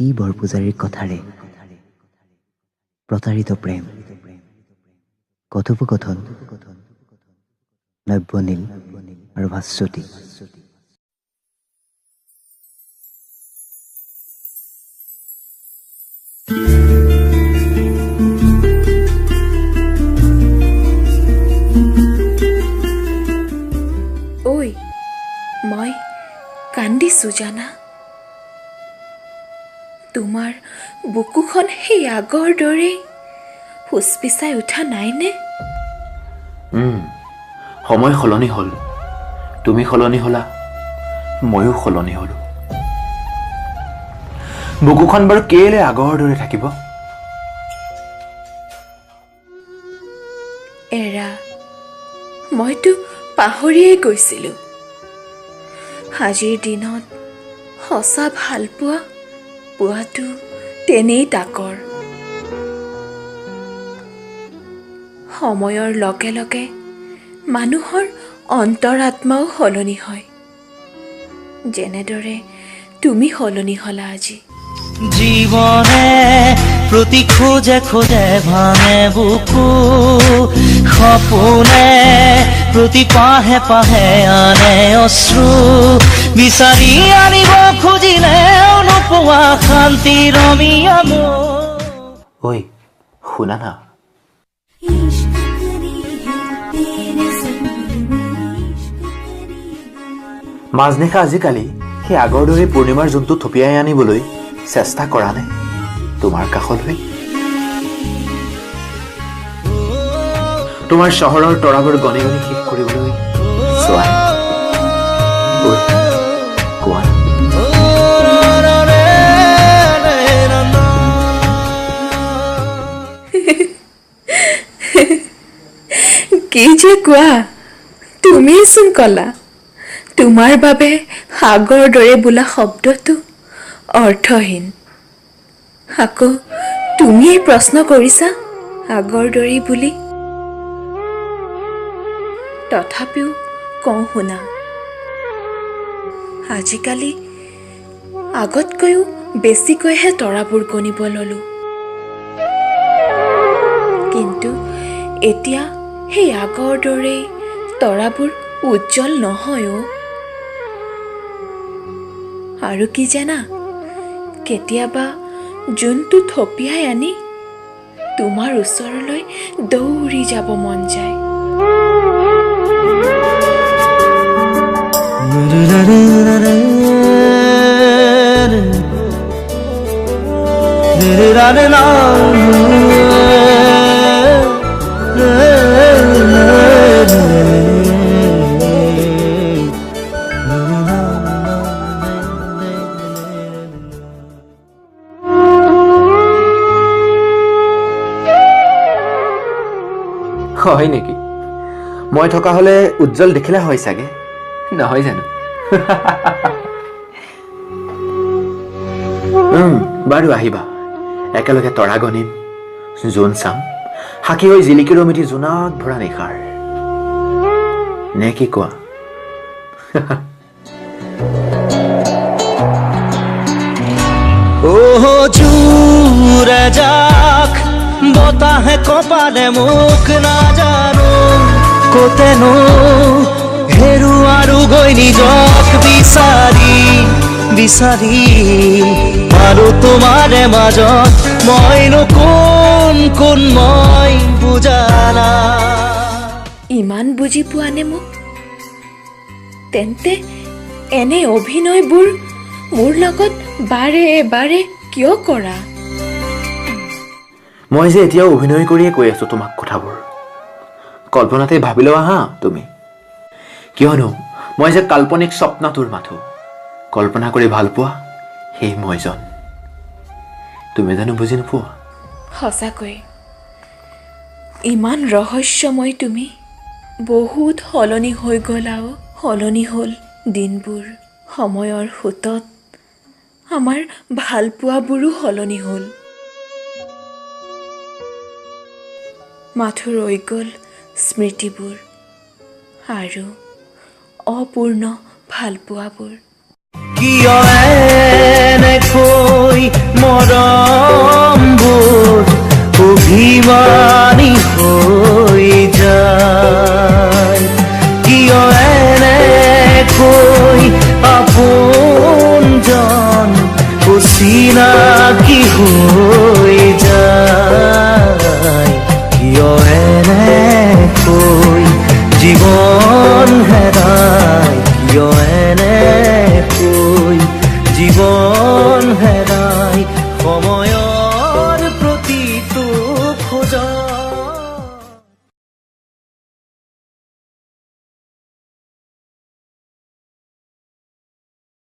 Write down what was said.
অতি বৰপূজাৰীৰ কথাৰে প্ৰতাৰিত প্ৰেম কথোপকথন নব্যনীল আৰু ভাস্বতী। ঐ মই কান্দিছো জানা। তোমাৰ বুকুখন সেই আগৰ দৰেই হুচপিচাই উঠা নাইনে? সময় সলনি হ'ল, তুমি সলনি হ'লা, ময়ো সলনি হ'লো। বুকুখন বাৰু কেলে আগৰ দৰে থাকিব? এৰা, মইতো পাহৰিয়েই গৈছিলোঁ। আজিৰ দিনত সঁচা ভাল পোৱাটো তেনেই তাকৰ। সময়ৰ লগে লগে মানুহৰ অন্তৰাত্মাও সলনি হয়, যেনেদৰে তুমি সলনি হ'লা আজি। জীবনে প্রতি খোঁজে খোঁজে ভাঙে বুকু, সপোনে প্রতি পাহে পাহে আনে অশ্রু, বিচাৰি আনিব খুজিলে নোপোৱা শান্তি ৰমিয়া মোৰ। ঐ শুনা না, মাজনিশা আজিকালি সেই আগৰ দৰে পূৰ্ণিমাৰ জোনটো থপিয়াই আনিবলৈ চেষ্টা কৰা নে তোমাৰ কাষলৈ? তোমাৰ চহৰৰ তৰাবোৰ গণি গণি শেষ কৰিবলৈ চোৱা কোৱা। কি যে কোৱা, তুমিয়েচোন ক'লা তোমাৰ বাবে আগৰ দৰে বোলা শব্দটো অৰ্থহীন। আকৌ তুমিয়েই প্ৰশ্ন কৰিছা আগৰ দৰে বুলি। তথাপিও কওঁ শুনা, আজিকালি আগতকৈও বেছিকৈহে তৰাবোৰ গণিব ল'লোঁ, কিন্তু এতিয়া সেই আগৰ দৰেই তৰাবোৰ উজ্জ্বল নহয়। আৰু কি জানা, কেতিয়াবা জোনটো থপিয়াই আনি তোমাৰ ওচৰলৈ দৌৰি যাব মন যায়। হয় নেকি? মই থকা হলে উজ্জ্বল দেখিলে হয় চাগে, নহয় জানো? বাৰু আহিবা, একেলগে তৰা গণিম, জোন চাম, সাক্ষী হৈ জিলিকি ৰমিতি জোনাক ভৰা নিশাৰ, নে কি কোৱা? জোৰে যাক বতাহে কপালে মোক নাজানো, কতেনো হেৰুৱাৰো গৈ নিজক বিচাৰি বিচাৰি, আৰু তোমাৰে মাজত মইনো কোন মই বুজানা। ইমান বুজি পোৱা নে মোক? তেন্তে এনে অভিনয়বোৰ মোৰ লগত বাৰে বাৰে কিয় কৰা? মই যে এতিয়াও অভিনয় কৰিয়ে কৈ আছো তোমাক কথাবোৰ, কল্পনাতে ভাবি লোৱা হা তুমি। কিয়নো মই যে কাল্পনিক স্বপ্নটোৰ মাথো, কল্পনা কৰি ভাল পোৱা সেই মইজন, তুমি জানো বুজি নোপোৱা? সঁচাকৈ ইমান ৰহস্যময় তুমি। বহুত সলনি হৈ গ'লাও, সলনি হ'ল দিনবোৰ, সময়ৰ সোঁতত আমাৰ ভাল পোৱাবোৰো সলনি হ'ল। মাথো ৰৈ গ'ল স্মৃতিবোৰ আৰু অপূৰ্ণ ভালপোৱাবোৰ। কিয় এনেকৈ